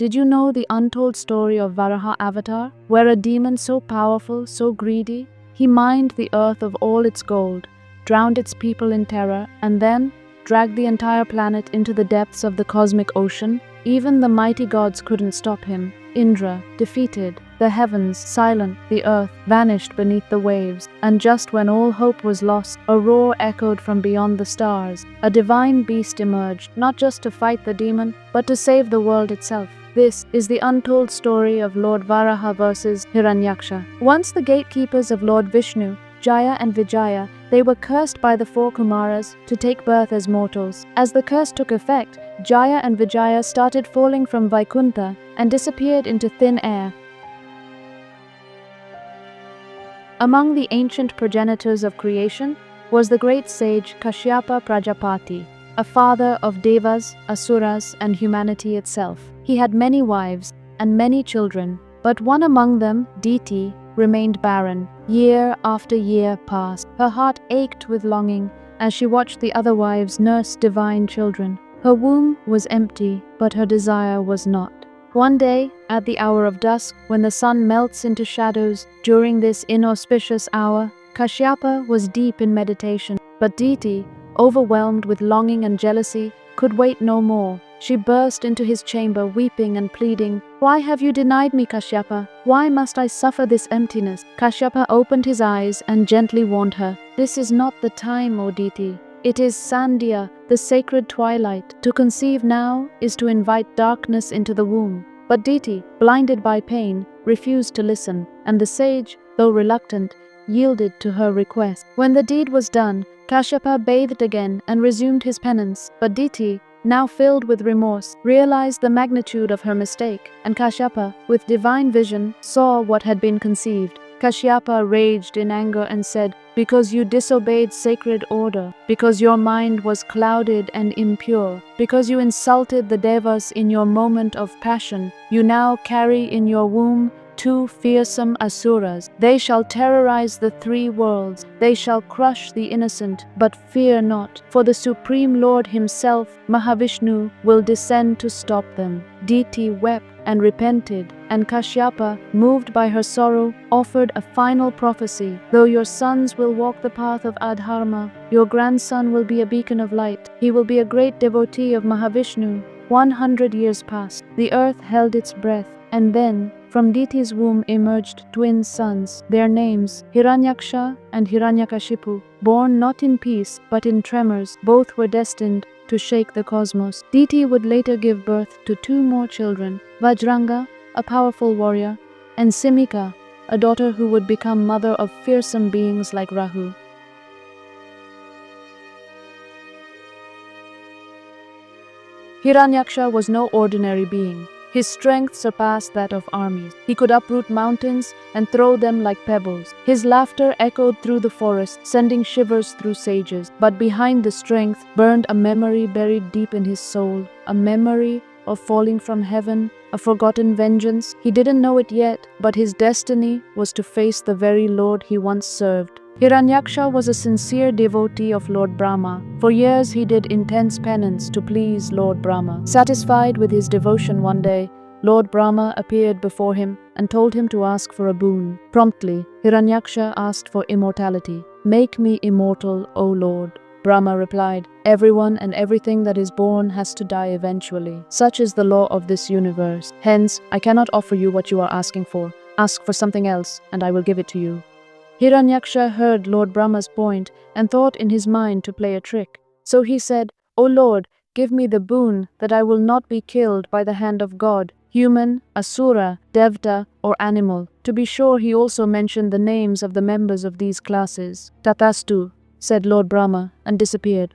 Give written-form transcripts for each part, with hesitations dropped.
did you know the untold story of Varaha Avatar, where a demon so powerful, so greedy, he mined the earth of all its gold, drowned its people in terror, and then dragged the entire planet into the depths of the cosmic ocean? Even the mighty gods couldn't stop him. Indra, defeated, the heavens silent, the earth vanished beneath the waves, and just when all hope was lost, a roar echoed from beyond the stars. A divine beast emerged, not just to fight the demon, but to save the world itself. This is the untold story of Lord Varaha versus Hiranyaksha. Once the gatekeepers of Lord Vishnu, Jaya and Vijaya, they were cursed by the four Kumaras to take birth as mortals. As the curse took effect, Jaya and Vijaya started falling from Vaikuntha and disappeared into thin air. Among the ancient progenitors of creation was the great sage Kashyapa Prajapati, a father of devas, asuras, and humanity itself. He had many wives and many children, but one among them, Diti, remained barren. Year after year passed. Her heart ached with longing as she watched the other wives nurse divine children. Her womb was empty, but her desire was not. One day, at the hour of dusk, when the sun melts into shadows, during this inauspicious hour, Kashyapa was deep in meditation. But Diti, overwhelmed with longing and jealousy, could wait no more. She burst into his chamber, weeping and pleading, "Why have you denied me, Kashyapa? Why must I suffer this emptiness?" Kashyapa opened his eyes and gently warned her, "This is not the time, O Diti. It is Sandhya, the sacred twilight. To conceive now is to invite darkness into the womb." But Diti, blinded by pain, refused to listen, and the sage, though reluctant, yielded to her request. When the deed was done, Kashyapa bathed again and resumed his penance. But Diti, now filled with remorse, realized the magnitude of her mistake, and Kashyapa, with divine vision, saw what had been conceived. Kashyapa raged in anger and said, "Because you disobeyed sacred order, because your mind was clouded and impure, because you insulted the devas in your moment of passion, you now carry in your womb two fearsome asuras. They shall terrorize the three worlds. They shall crush the innocent, but fear not, for the Supreme Lord himself, Mahavishnu, will descend to stop them." Diti wept and repented, and Kashyapa, moved by her sorrow, offered a final prophecy. "Though your sons will walk the path of adharma, your grandson will be a beacon of light. He will be a great devotee of Mahavishnu." 100 years passed. The earth held its breath, and then from Diti's womb emerged twin sons, their names Hiranyaksha and Hiranyakashipu. Born not in peace but in tremors, both were destined to shake the cosmos. Diti would later give birth to two more children, Vajranga, a powerful warrior, and Simika, a daughter who would become mother of fearsome beings like Rahu. Hiranyaksha was no ordinary being. His strength surpassed that of armies. He could uproot mountains and throw them like pebbles. His laughter echoed through the forest, sending shivers through sages. But behind the strength burned a memory buried deep in his soul, a memory of falling from heaven, a forgotten vengeance. He didn't know it yet, but his destiny was to face the very Lord he once served. Hiranyaksha was a sincere devotee of Lord Brahma. For years he did intense penance to please Lord Brahma. Satisfied with his devotion one day, Lord Brahma appeared before him and told him to ask for a boon. Promptly, Hiranyaksha asked for immortality. "Make me immortal, O Lord." Brahma replied, "Everyone and everything that is born has to die eventually. Such is the law of this universe. Hence, I cannot offer you what you are asking for. Ask for something else, and I will give it to you." Hiranyaksha heard Lord Brahma's point and thought in his mind to play a trick. So he said, "O Lord, give me the boon that I will not be killed by the hand of God, human, asura, devta, or animal." To be sure, he also mentioned the names of the members of these classes. "Tathastu," said Lord Brahma, and disappeared.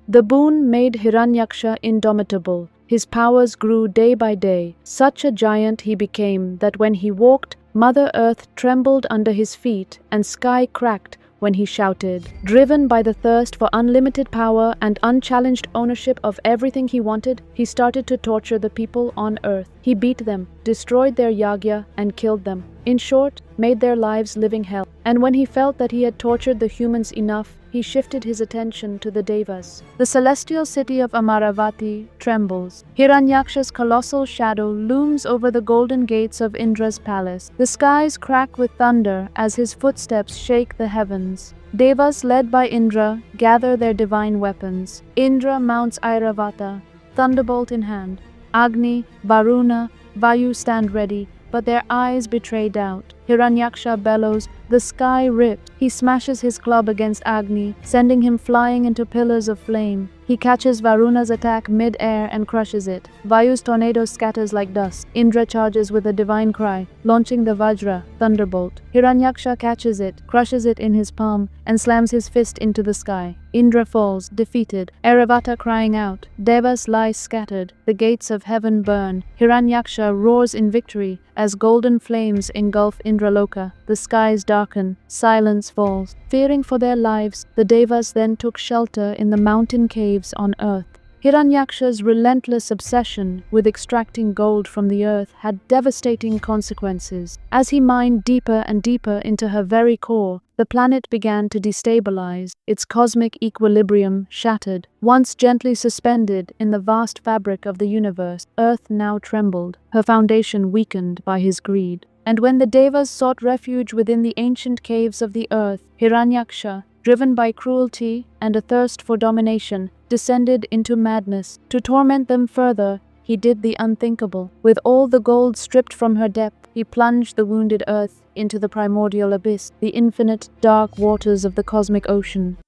The boon made Hiranyaksha indomitable. His powers grew day by day. Such a giant he became that when he walked, Mother Earth trembled under his feet and sky cracked when he shouted. Driven by the thirst for unlimited power and unchallenged ownership of everything he wanted, he started to torture the people on Earth. He beat them, destroyed their yagya, and killed them. In short, made their lives living hell. And when he felt that he had tortured the humans enough, he shifted his attention to the Devas. The celestial city of Amaravati trembles. Hiranyaksha's colossal shadow looms over the golden gates of Indra's palace. The skies crack with thunder as his footsteps shake the heavens. Devas led by Indra gather their divine weapons. Indra mounts Airavata, thunderbolt in hand. Agni, Varuna, Vayu stand ready, but their eyes betray doubt. Hiranyaksha bellows, the sky rips. He smashes his club against Agni, sending him flying into pillars of flame. He catches Varuna's attack mid-air and crushes it. Vayu's tornado scatters like dust. Indra charges with a divine cry, launching the Vajra, thunderbolt. Hiranyaksha catches it, crushes it in his palm, and slams his fist into the sky. Indra falls, defeated. Airavata crying out. Devas lie scattered. The gates of heaven burn. Hiranyaksha roars in victory as golden flames engulf Indraloka. The skies darken. Silence falls. Fearing for their lives, the Devas then took shelter in the mountain caves on earth. Hiranyaksha's relentless obsession with extracting gold from the earth had devastating consequences. As he mined deeper and deeper into her very core, the planet began to destabilize, its cosmic equilibrium shattered. Once gently suspended in the vast fabric of the universe, Earth now trembled, her foundation weakened by his greed. And when the Devas sought refuge within the ancient caves of the earth, Hiranyaksha, driven by cruelty and a thirst for domination, descended into madness. To torment them further, he did the unthinkable. With all the gold stripped from her depth, he plunged the wounded earth into the primordial abyss, the infinite, dark waters of the cosmic ocean.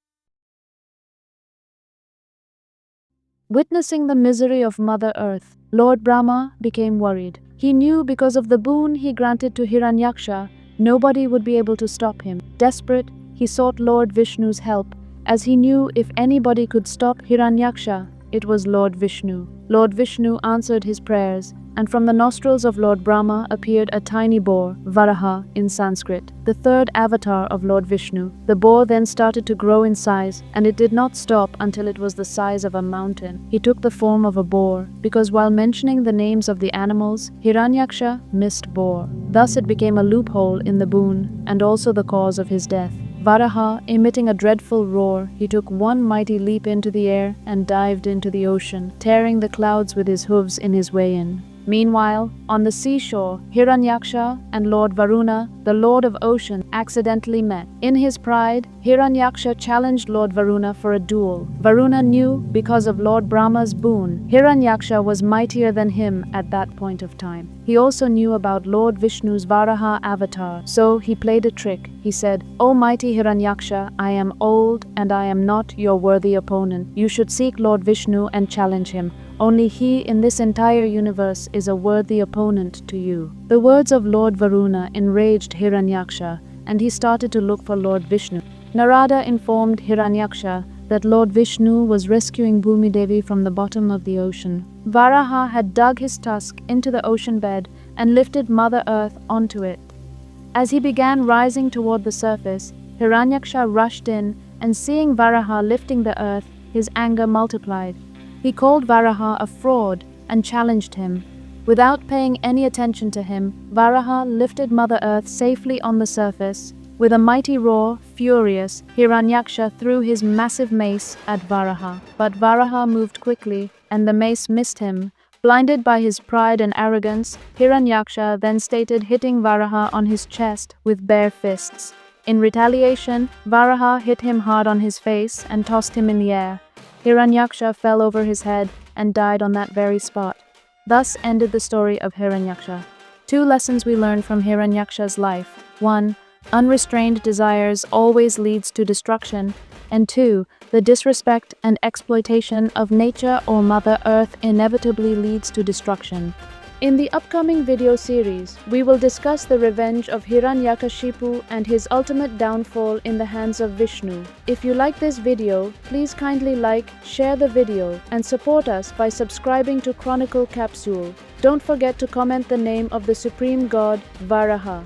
Witnessing the misery of Mother Earth, Lord Brahma became worried. He knew because of the boon he granted to Hiranyaksha, nobody would be able to stop him. Desperate, he sought Lord Vishnu's help, as he knew if anybody could stop Hiranyaksha, it was Lord Vishnu. Lord Vishnu answered his prayers, and from the nostrils of Lord Brahma appeared a tiny boar, Varaha in Sanskrit, the third avatar of Lord Vishnu. The boar then started to grow in size, and it did not stop until it was the size of a mountain. He took the form of a boar, because while mentioning the names of the animals, Hiranyaksha missed boar. Thus it became a loophole in the boon, and also the cause of his death. Varaha, emitting a dreadful roar, he took one mighty leap into the air and dived into the ocean, tearing the clouds with his hooves in his way in. Meanwhile, on the seashore, Hiranyaksha and Lord Varuna, the Lord of Ocean, accidentally met. In his pride, Hiranyaksha challenged Lord Varuna for a duel. Varuna knew, because of Lord Brahma's boon, Hiranyaksha was mightier than him at that point of time. He also knew about Lord Vishnu's Varaha avatar, so he played a trick. He said, "O mighty Hiranyaksha, I am old and I am not your worthy opponent. You should seek Lord Vishnu and challenge him. Only he in this entire universe is a worthy opponent to you." The words of Lord Varuna enraged Hiranyaksha, and he started to look for Lord Vishnu. Narada informed Hiranyaksha that Lord Vishnu was rescuing Bhumi Devi from the bottom of the ocean. Varaha had dug his tusk into the ocean bed and lifted Mother Earth onto it. As he began rising toward the surface, Hiranyaksha rushed in, and seeing Varaha lifting the earth, his anger multiplied. He called Varaha a fraud and challenged him. Without paying any attention to him, Varaha lifted Mother Earth safely on the surface. With a mighty roar, furious, Hiranyaksha threw his massive mace at Varaha. But Varaha moved quickly, and the mace missed him. Blinded by his pride and arrogance, Hiranyaksha then started hitting Varaha on his chest with bare fists. In retaliation, Varaha hit him hard on his face and tossed him in the air. Hiranyaksha fell over his head and died on that very spot. Thus ended the story of Hiranyaksha. 2 lessons we learned from Hiranyaksha's life. 1. Unrestrained desires always leads to destruction. And 2. The disrespect and exploitation of nature or Mother Earth inevitably leads to destruction. In the upcoming video series, we will discuss the revenge of Hiranyakashipu and his ultimate downfall in the hands of Vishnu. If you like this video, please kindly like, share the video, and support us by subscribing to Chronicle Capsule. Don't forget to comment the name of the Supreme God, Varaha.